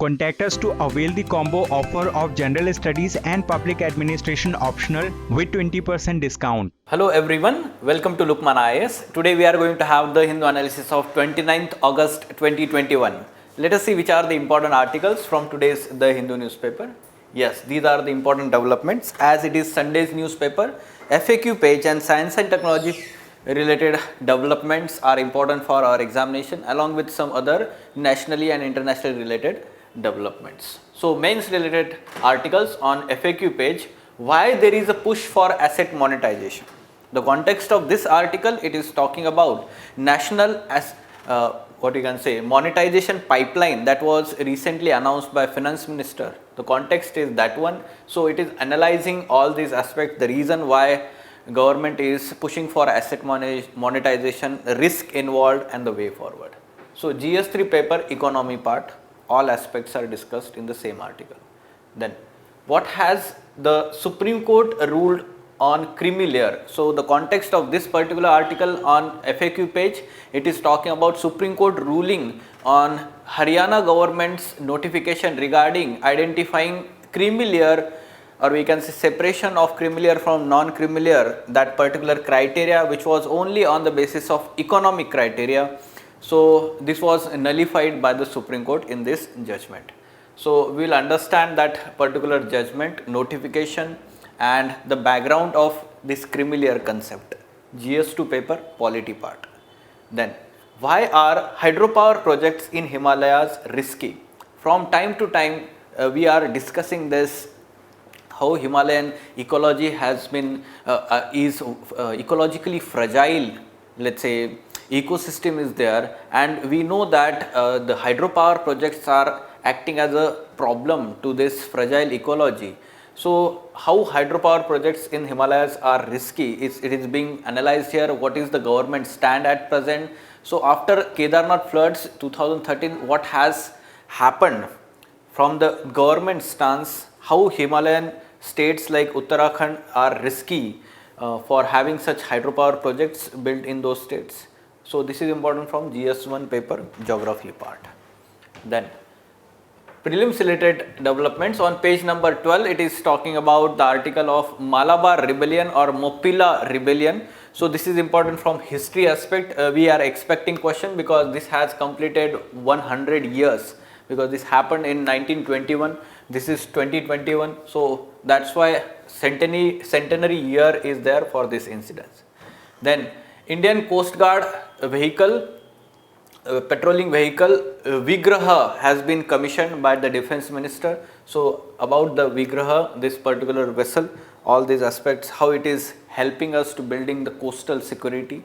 Contact us to avail the combo offer of General Studies and Public Administration optional with 20% discount. Hello everyone, welcome to Lukman IAS. Today we are going to have the Hindu analysis of 29th August 2021. Let us see which are the important articles from today's The Hindu newspaper. Yes, these are the important developments as it is Sunday's newspaper. FAQ page and science and technology related developments are important for our examination along with some other nationally and internationally related developments. So mains related articles on FAQ page, why there is a push for asset monetization. The context of this article, it is talking about national monetization pipeline that was recently announced by finance minister. The context is that one. So it is analyzing all these aspects, the reason why government is pushing for asset monetization, risk involved and the way forward. So GS3 paper economy part, all aspects are discussed in the same article. Then what has the Supreme Court ruled on creamy layer? So the context of this particular article on FAQ page, it is talking about Supreme Court ruling on Haryana government's notification regarding identifying creamy layer, or we can say separation of creamy layer from non-creamy layer, that particular criteria which was only on the basis of economic criteria. So this was nullified by the Supreme Court in this judgment. So we will understand that particular judgment, notification and the background of this creamy layer concept. GS2 paper polity part. Then why are hydropower projects in Himalayas risky? From time to time we are discussing this, how Himalayan ecology has been is ecologically fragile, let's say ecosystem is there, and we know that the hydropower projects are acting as a problem to this fragile ecology. So how hydropower projects in Himalayas are risky, it is being analyzed here. What is the government stand at present? So after Kedarnath floods 2013, what has happened from the government stance, how Himalayan states like Uttarakhand are risky for having such hydropower projects built in those states. So this is important from GS1 paper geography part. Then prelims related developments on page number 12, it is talking about the article of Malabar rebellion or Mopila rebellion. So this is important from history aspect. We are expecting question because this has completed 100 years, because this happened in 1921, this is 2021. So that's why centenary year is there for this incident. Then Indian Coast Guard vehicle, patrolling vehicle Vigraha has been commissioned by the defense minister. So about the Vigraha, this particular vessel, all these aspects, how it is helping us to building the coastal security,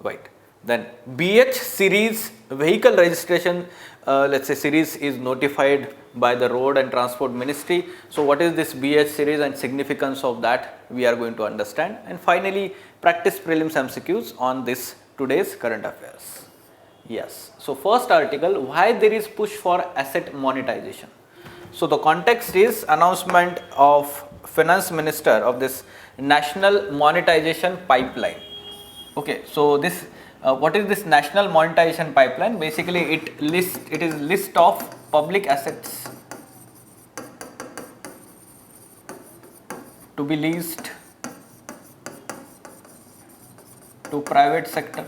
right. Then BH series vehicle registration, let's say series is notified by the road and transport ministry. So what is this BH series and significance of that, we are going to understand. And finally practice prelims MCQs on this today's current affairs. Yes, so first article, why there is push for asset monetization. So the context is announcement of finance minister of this national monetization pipeline. Okay, so this what is this national monetization pipeline? Basically it is list of public assets to be leased to private sector.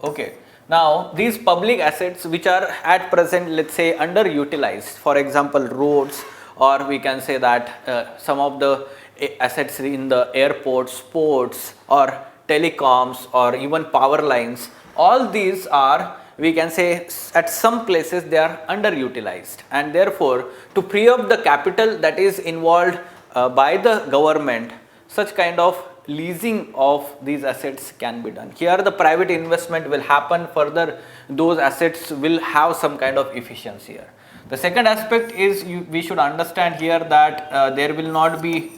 Okay, now these public assets which are at present, let's say underutilized, for example roads, or we can say that some of the assets in the airports, ports or telecoms or even power lines, all these are, we can say at some places they are underutilized, and therefore to free up the capital that is involved by the government, such kind of leasing of these assets can be done. Here the private investment will happen, further those assets will have some kind of efficiency here. The second aspect is we should understand here that there will not be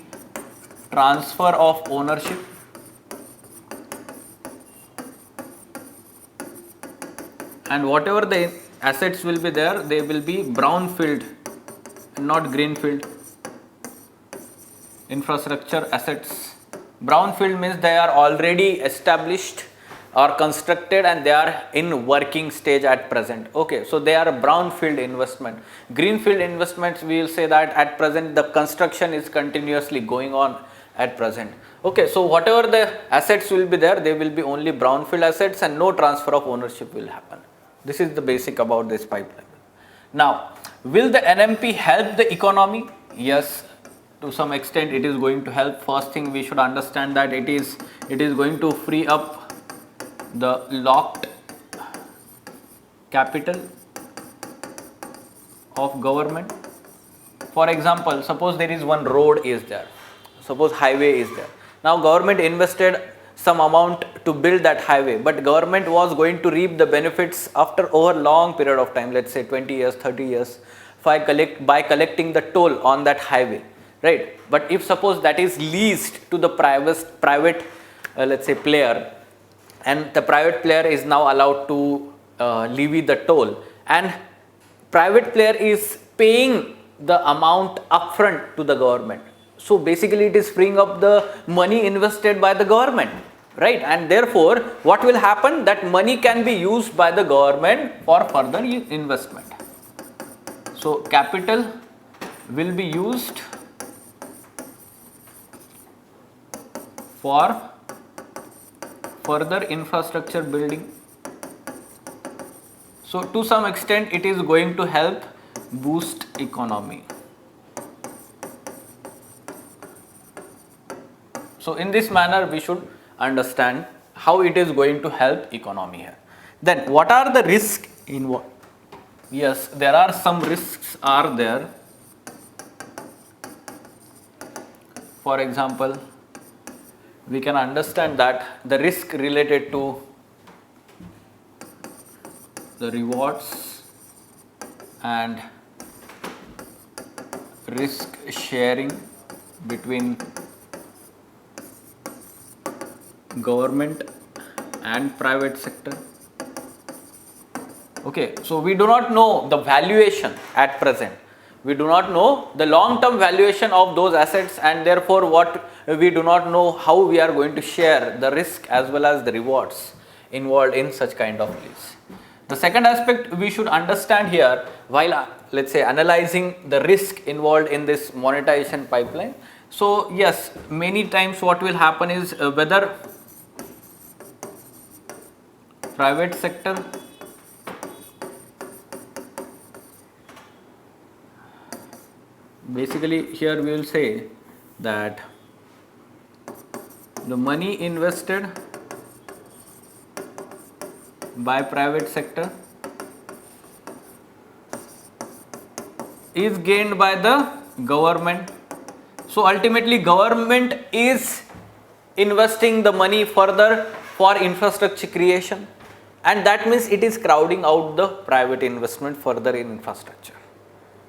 transfer of ownership, and whatever the assets will be there, they will be brownfield, not greenfield infrastructure assets. Brownfield means they are already established are constructed and they are in working stage at present. Okay, so they are brownfield investment. Greenfield investments, we will say that at present the construction is continuously going on at present. Okay, so whatever the assets will be there, they will be only brownfield assets and no transfer of ownership will happen. This is the basic about this pipeline. Now, will the NMP help the economy? Yes, to some extent it is going to help. First thing we should understand that it is going to free up the locked capital of government. For example, suppose there is one road is there, suppose highway is there. Now government invested some amount to build that highway, but government was going to reap the benefits after over long period of time, let's say 20 years, 30 years, by collecting the toll on that highway, right? But if suppose that is leased to the private let's say player, and the private player is now allowed to levy the toll, and private player is paying the amount upfront to the government. So basically it is freeing up the money invested by the government, right? And therefore what will happen, that money can be used by the government for further investment. So capital will be used for further infrastructure building. So to some extent it is going to help boost economy. So in this manner we should understand how it is going to help economy here. Then what are the risks involved? Yes, there are some risks are there. For example, we can understand that the risk related to the rewards and risk sharing between government and private sector. Okay, so we do not know the valuation at present. We do not know the long-term valuation of those assets, and therefore what we do not know how we are going to share the risk as well as the rewards involved in such kind of lease. The second aspect we should understand here while let's say analyzing the risk involved in this monetization pipeline. So yes, many times what will happen is whether private sector basically here we will say that the money invested by private sector is gained by the government. So ultimately government is investing the money further for infrastructure creation, and that means it is crowding out the private investment further in infrastructure.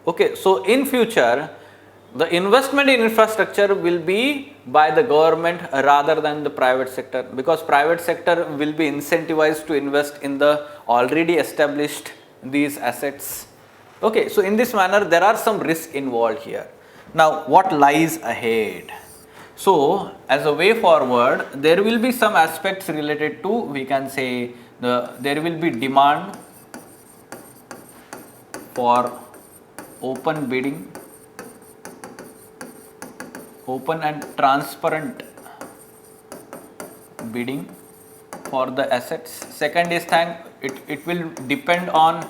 Okay, so in future the investment in infrastructure will be by the government rather than the private sector, because private sector will be incentivized to invest in the already established these assets. Okay, so in this manner there are some risks involved here. Now what lies ahead? So as a way forward, there will be some aspects related to, we can say, there will be demand for open bidding, open and transparent bidding for the assets. Second is it will depend on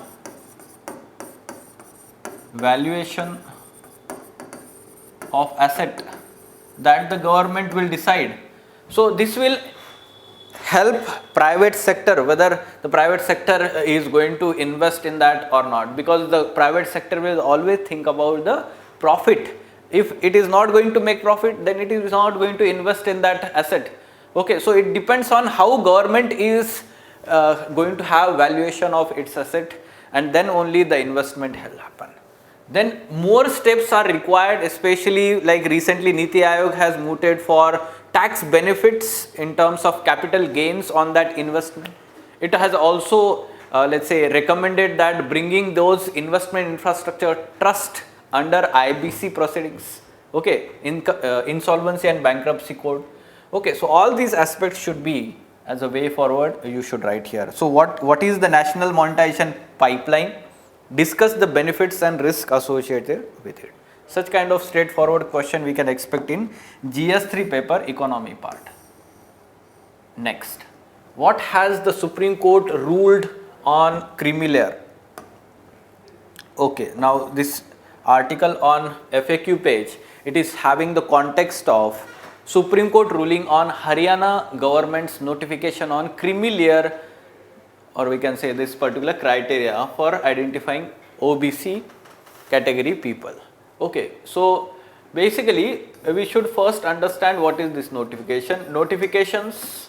valuation of asset that the government will decide. So this will help private sector, whether the private sector is going to invest in that or not, because the private sector will always think about the profit. If it is not going to make profit, then it is not going to invest in that asset. Okay, so it depends on how government is going to have valuation of its asset, and then only the investment will happen. Then more steps are required, especially like recently Niti Aayog has mooted for tax benefits in terms of capital gains on that investment. It has also let's say recommended that bringing those investment infrastructure trust under IBC proceedings, okay, in insolvency and bankruptcy code. Okay, so all these aspects should be as a way forward, you should write here. So what is the national monetization pipeline? Discuss the benefits and risk associated with it. Such kind of straightforward question we can expect in GS3 paper economy part. Next, what has the Supreme Court ruled on creamy layer? Okay, now this article on FAQ page, it is having the context of Supreme Court ruling on Haryana government's notification on creamy layer, or we can say this particular criteria for identifying OBC category people. Okay, so basically we should first understand what is this notification. Notifications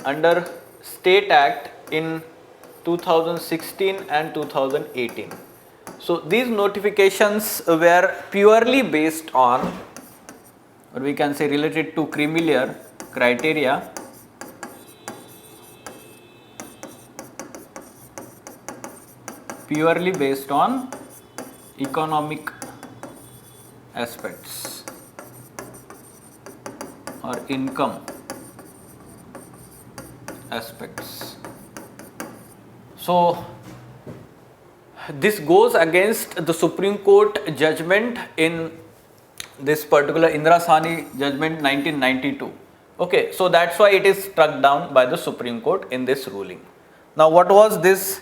under State Act in 2016 and 2018. So these notifications were purely based on, or we can say related to creamy layer criteria, purely based on economic aspects or income aspects. So this goes against the Supreme Court judgment in this particular Indira Sahni judgment 1992. Okay, so that's why it is struck down by the Supreme Court in this ruling. Now what was this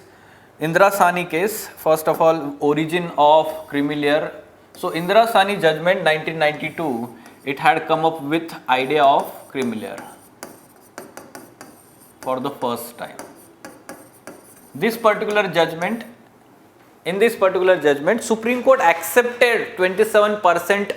Indira Sahni case? First of all, origin of creamy layer. So Indira Sahni judgment 1992, it had come up with idea of creamy layer for the first time. This particular judgment, in this particular judgment, Supreme Court accepted 27%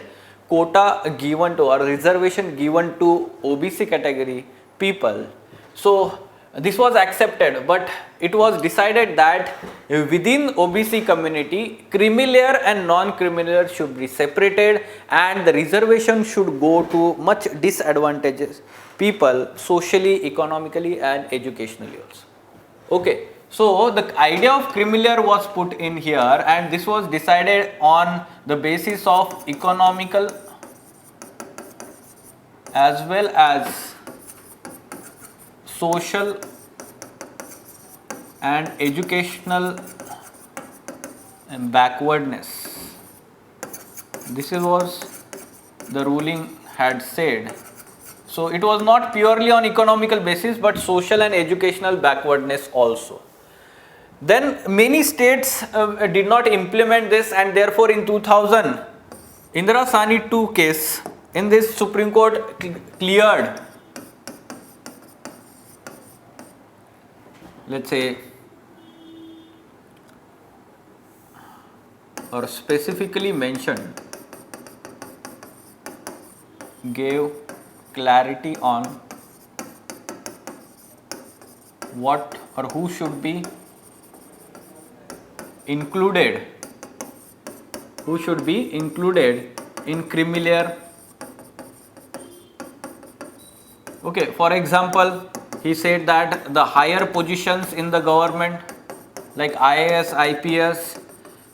quota given to, or reservation given to OBC category people. So this was accepted, but it was decided that within OBC community, creamy layer and non-creamy layer should be separated, and the reservation should go to much disadvantaged people socially, economically and educationally also. Okay, so the idea of creamy layer was put in here, and this was decided on the basis of economical as well as social and educational backwardness. This was the ruling had said. So it was not purely on economical basis, but social and educational backwardness also. Then many states did not implement this, and therefore in 2000, Indira Sahni 2 case, in this Supreme Court cleared, let's say, or specifically mentioned, gave clarity on what or who should be included, in creamy layer. Okay, for example, he said that the higher positions in the government like IAS, IPS,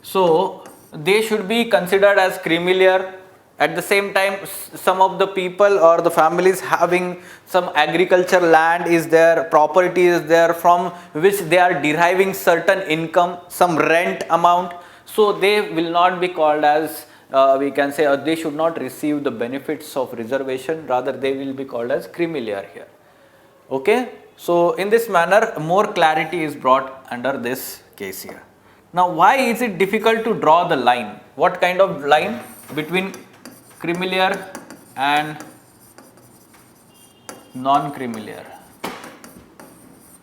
so they should be considered as creamy layer. At the same time, some of the people or the families having some agriculture land is there, property is there, from which they are deriving certain income, some rent amount, so they will not be called as, we can say, they should not receive the benefits of reservation, rather they will be called as creamy layer here. Okay, so in this manner more clarity is brought under this case here. Now why is it difficult to draw the line? What kind of line between creamy layer and non-creamy layer?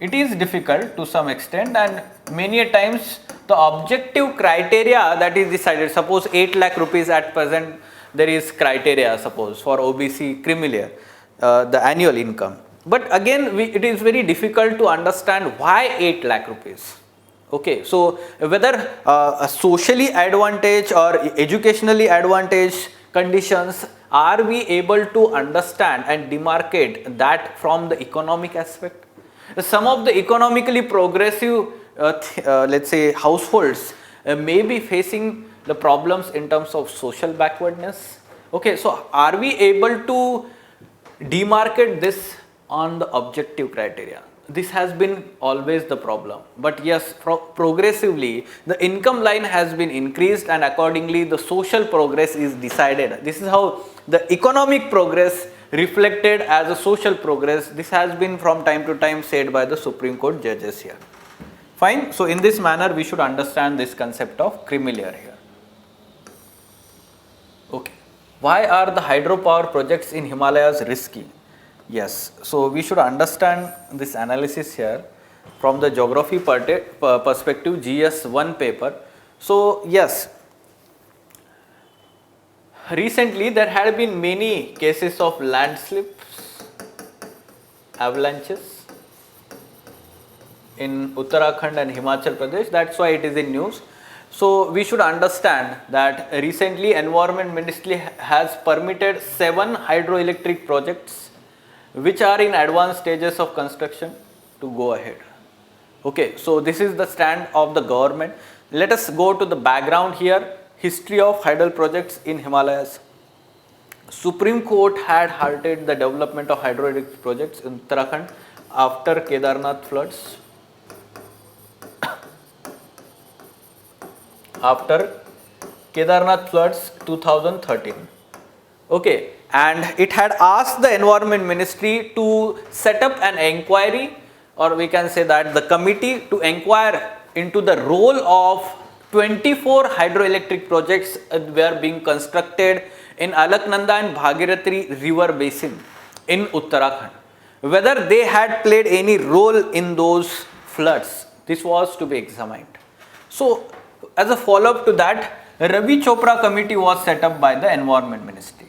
It is difficult to some extent, and many a times the objective criteria that is decided, suppose 8 lakh rupees at present there is criteria, suppose for OBC creamy layer, the annual income, but again it is very difficult to understand why 8 lakh rupees. Okay, so whether a socially advantaged or educationally advantaged conditions, are we able to understand and demarcate that from the economic aspect? Some of the economically progressive let's say households may be facing the problems in terms of social backwardness. Okay, so are we able to demarcate this on the objective criteria. This has been always the problem, but yes, progressively the income line has been increased and accordingly the social progress is decided. This is how the economic progress reflected as a social progress. This has been from time to time said by the Supreme Court judges here. Fine. So in this manner we should understand this concept of creamy layer here. Okay. Why are the hydropower projects in Himalayas risky? Yes, so we should understand this analysis here from the geography perspective, GS1 paper. So yes, recently there had been many cases of landslips, avalanches in Uttarakhand and Himachal Pradesh. That's why it is in news. So we should understand that recently Environment Ministry has permitted 7 hydroelectric projects which are in advanced stages of construction to go ahead. Okay, so this is the stand of the government. Let us go to the background here. History of hydel projects in Himalayas. Supreme Court had halted the development of hydroelectric projects in Uttarakhand after Kedarnath floods. After Kedarnath floods 2013. Okay, and it had asked the Environment Ministry to set up an inquiry, or we can say that the committee to inquire into the role of 24 hydroelectric projects were being constructed in Alaknanda and Bhagirathi river basin in Uttarakhand. Whether they had played any role in those floods, this was to be examined. So, as a follow-up to that, Ravi Chopra committee was set up by the Environment Ministry.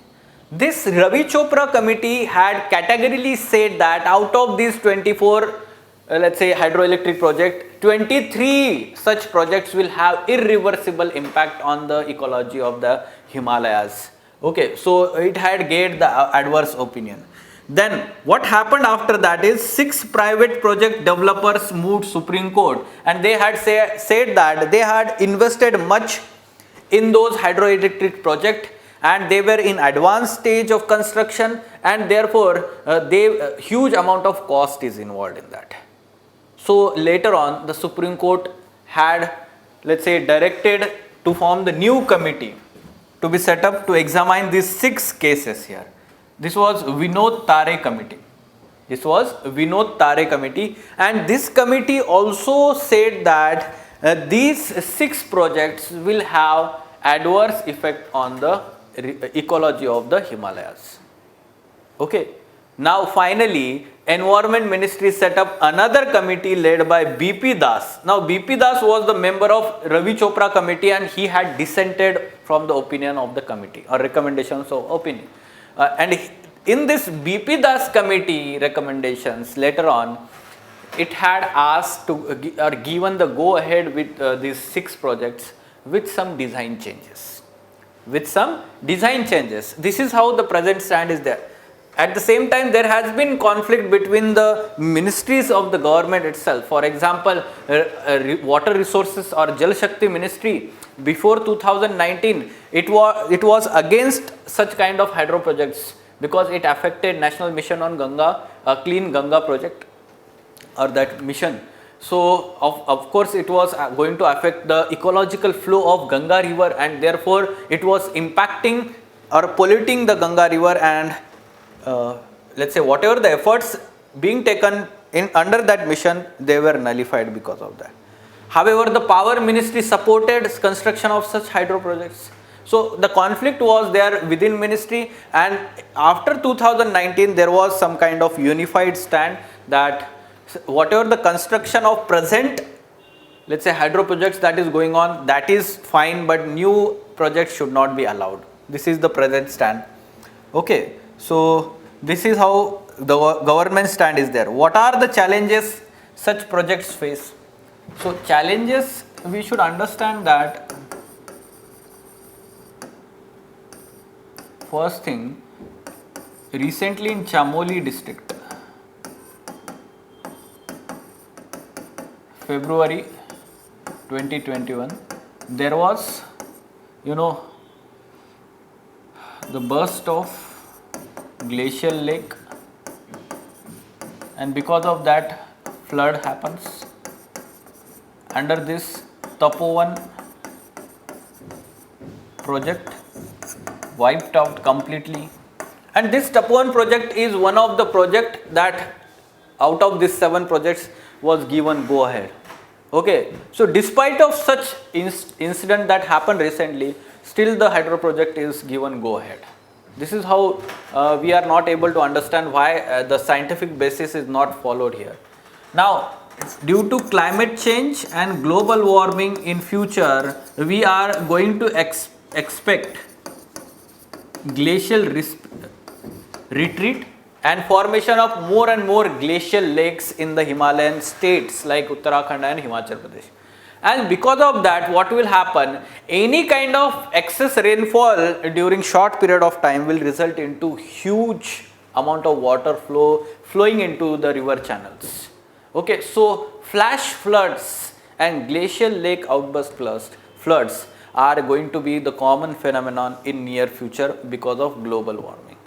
This Ravi Chopra committee had categorically said that out of these 24 let's say hydroelectric project, 23 such projects will have irreversible impact on the ecology of the Himalayas. Okay, so it had gained the adverse opinion. Then what happened after that is 6 private project developers moved Supreme Court, and they had said that they had invested much in those hydroelectric projects and they were in advanced stage of construction, and therefore huge amount of cost is involved in that. So later on the Supreme Court had, let's say, directed to form the new committee to be set up to examine these 6 cases here. This was Vinod Tare committee. This was Vinod Tare committee, and this committee also said that these 6 projects will have adverse effect on the ecology of the Himalayas. Okay. Now finally, Environment Ministry set up another committee led by BP Das. Now BP Das was the member of Ravi Chopra committee, and he had dissented from the opinion of the committee or recommendations of opinion. And in this BP Das committee recommendations, later on, it had asked to or given the go ahead with these 6 projects with some design changes. With some design changes. This is how the present stand is there. At the same time, there has been conflict between the ministries of the government itself. For example, Water Resources or Jal Shakti Ministry before 2019, it was against such kind of hydro projects because it affected National Mission on Ganga, Clean Ganga project or that mission. So of course it was going to affect the ecological flow of Ganga river, and therefore it was impacting or polluting the Ganga river, and let's say whatever the efforts being taken in under that mission, they were nullified because of that. However, the Power Ministry supported construction of such hydro projects. So the conflict was there within ministry, and after 2019 there was some kind of unified stand that whatever the construction of present, let's say hydro projects that is going on, that is fine, but new projects should not be allowed. This is the present stand. Okay, so this is how the government stand is there. What are the challenges such projects face? So challenges, we should understand that first thing, recently in Chamoli district, February 2021, there was, the burst of glacial lake and because of that flood happens. Under this Tapovan project wiped out completely, and this Tapovan project is one of the project that out of these 7 projects was given go ahead. Okay, so despite of such incident that happened recently, still the hydro project is given go ahead. This is how we are not able to understand why the scientific basis is not followed here. Now, due to climate change and global warming in future, we are going to expect glacial retreat and formation of more and more glacial lakes in the Himalayan states like Uttarakhand and Himachal Pradesh. And because of that, what will happen, any kind of excess rainfall during short period of time will result into huge amount of water flowing into the river channels. Okay, so flash floods and glacial lake outburst floods are going to be the common phenomenon in near future because of global warming.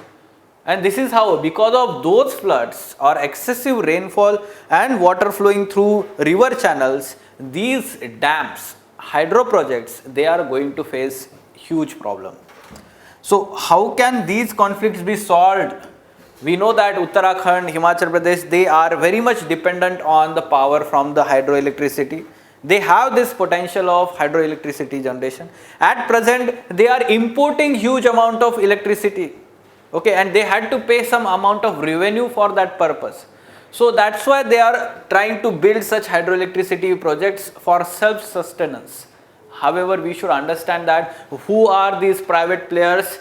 And this is how, because of those floods or excessive rainfall and water flowing through river channels, these dams, hydro projects, they are going to face huge problem. So how can these conflicts be solved? We know that Uttarakhand, Himachal Pradesh, they are very much dependent on the power from the hydroelectricity. They have this potential of hydroelectricity generation. At present, they are importing huge amount of electricity. Okay, and they had to pay some amount of revenue for that purpose. So that's why they are trying to build such hydroelectricity projects for self-sustenance. However, we should understand that who are these private players,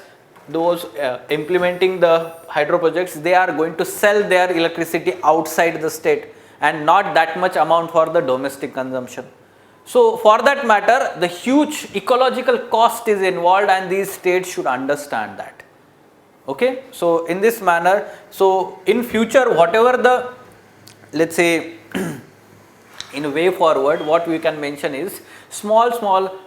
those implementing the hydro projects, they are going to sell their electricity outside the state and not that much amount for the domestic consumption. So for that matter, the huge ecological cost is involved and these states should understand that. Okay, so in this manner, so in future, whatever the, let's say, in a way forward, what we can mention is small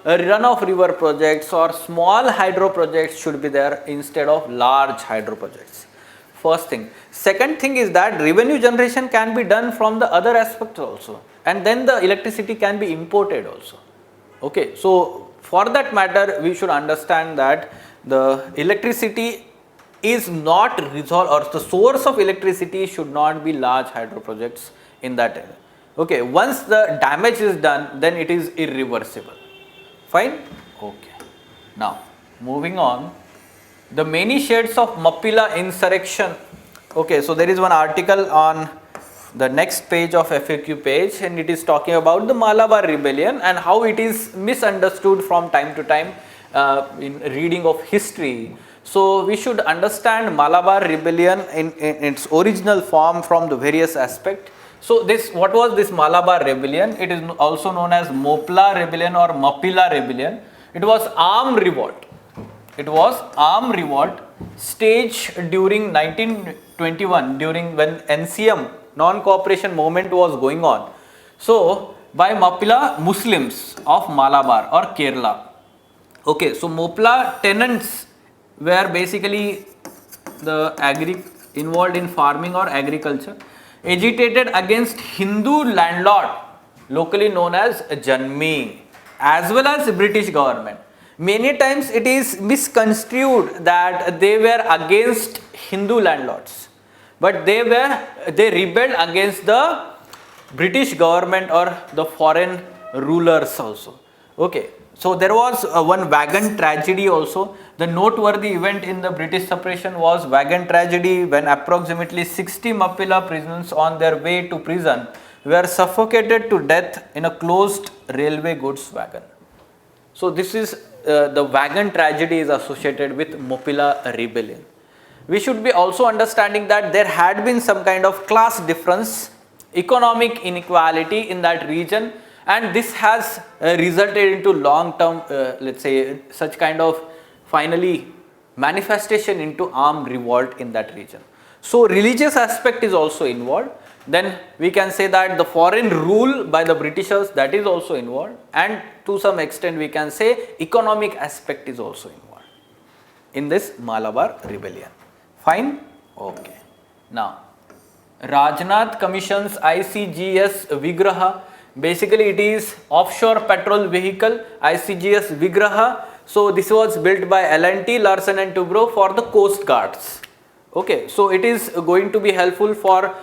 run-off river projects or small hydro projects should be there instead of large hydro projects. First thing. Second thing is that revenue generation can be done from the other aspects also, and then the electricity can be imported also. Okay, so for that matter, we should understand that the electricity is not resolved, or the source of electricity should not be large hydro projects in that area. Okay, once the damage is done, then it is irreversible. Fine? Okay. Now, moving on, the many shades of Mappila insurrection. Okay, so there is one article on the next page of FAQ page, and it is talking about the Malabar rebellion and how it is misunderstood from time to time in reading of history. So we should understand Malabar rebellion in its original form from the various aspects. So this, what was this Malabar rebellion? It is also known as Mopla rebellion or Mappila rebellion. It was armed revolt. It was armed revolt staged during 1921, during when NCM, non-cooperation movement, was going on. So by Mappila Muslims of Malabar or Kerala. Okay, so Mopla tenants were basically the involved in farming or agriculture, agitated against Hindu landlord, locally known as Janmi, as well as British government. Many times it is misconstrued that they were against Hindu landlords, but they rebelled against the British government or the foreign rulers also. Okay, so there was one wagon tragedy also. The noteworthy event in the British suppression was wagon tragedy, when approximately 60 Mappila prisoners on their way to prison were suffocated to death in a closed railway goods wagon. So this is the wagon tragedy is associated with Mappila rebellion. We should be also understanding that there had been some kind of class difference, economic inequality in that region, and this has resulted into long term, let's say, such kind of finally manifestation into armed revolt in that region. So religious aspect is also involved. Then we can say that the foreign rule by the Britishers, that is also involved, and to some extent we can say economic aspect is also involved in this Malabar rebellion. Fine? Okay. Now, Rajnath Commission's ICGS Vigraha. Basically, it is offshore patrol vehicle ICGS Vigraha. So this was built by L&T, Larsen and Toubro for the coast guards. Okay, so it is going to be helpful for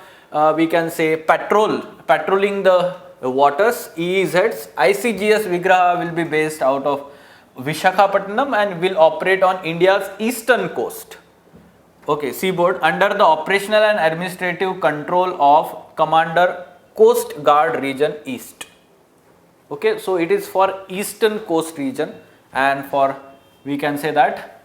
we can say patrolling the waters, EEZs. ICGS Vigraha will be based out of Vishakhapatnam and will operate on India's eastern coast. Okay, seaboard under the operational and administrative control of Commander Coast Guard Region East. Okay, so it is for eastern coast region and for we can say that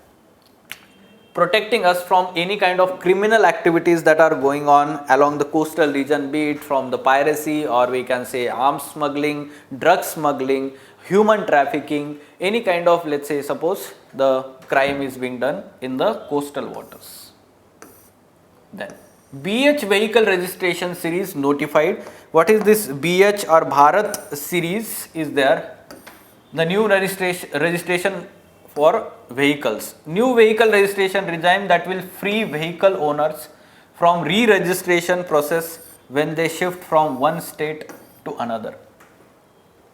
protecting us from any kind of criminal activities that are going on along the coastal region, be it from the piracy or we can say arms smuggling, drug smuggling, human trafficking, any kind of, let's say, suppose the crime is being done in the coastal waters. Then BH vehicle registration series notified. What is this BH or Bharat series is there? The new registration for vehicles. New vehicle registration regime that will free vehicle owners from re-registration process when they shift from one state to another.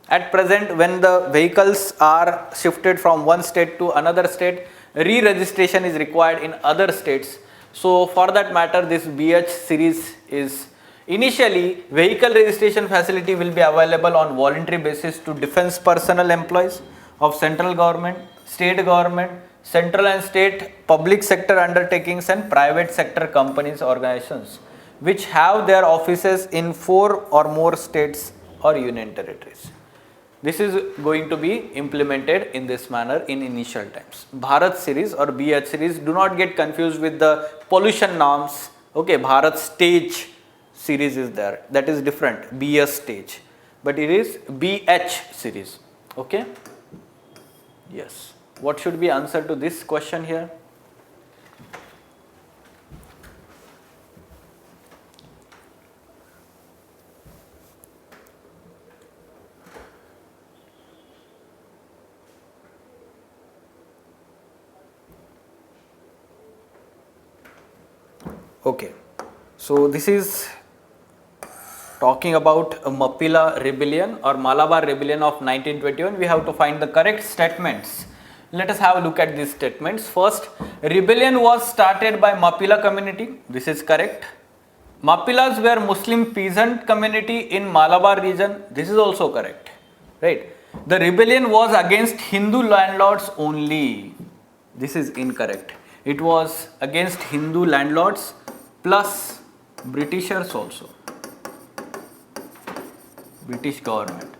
At present, when the vehicles are shifted from one state to another state, re-registration is required in other states. So for that matter, this BH series is initially vehicle registration facility will be available on voluntary basis to defense personnel employees of central government, state government, central and state public sector undertakings and private sector companies organizations which have their offices in 4 or more states or union territories. This is going to be implemented in this manner in initial times. Bharat series or BH series, do not get confused with the pollution norms. Okay, Bharat stage series is there, that is different, BS stage, but it is BH series. Okay, yes. What should be answer to this question here? Okay, so this is talking about Mappila rebellion or Malabar rebellion of 1921. We have to find the correct statements. Let us have a look at these statements. First, rebellion was started by Mappila community. This is correct. Mappilas were Muslim peasant community in Malabar region. This is also correct. Right. The rebellion was against Hindu landlords only. This is incorrect. It was against Hindu landlords plus Britishers also. British government.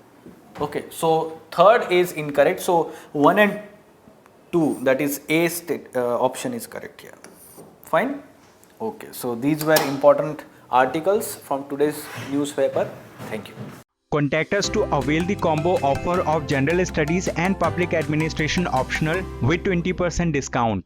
Okay, so third is incorrect. So 1 and 2, that is A option is correct here. Fine. Okay, so these were important articles from today's newspaper. Thank you. Contact us to avail the combo offer of General Studies and Public Administration optional with 20% discount.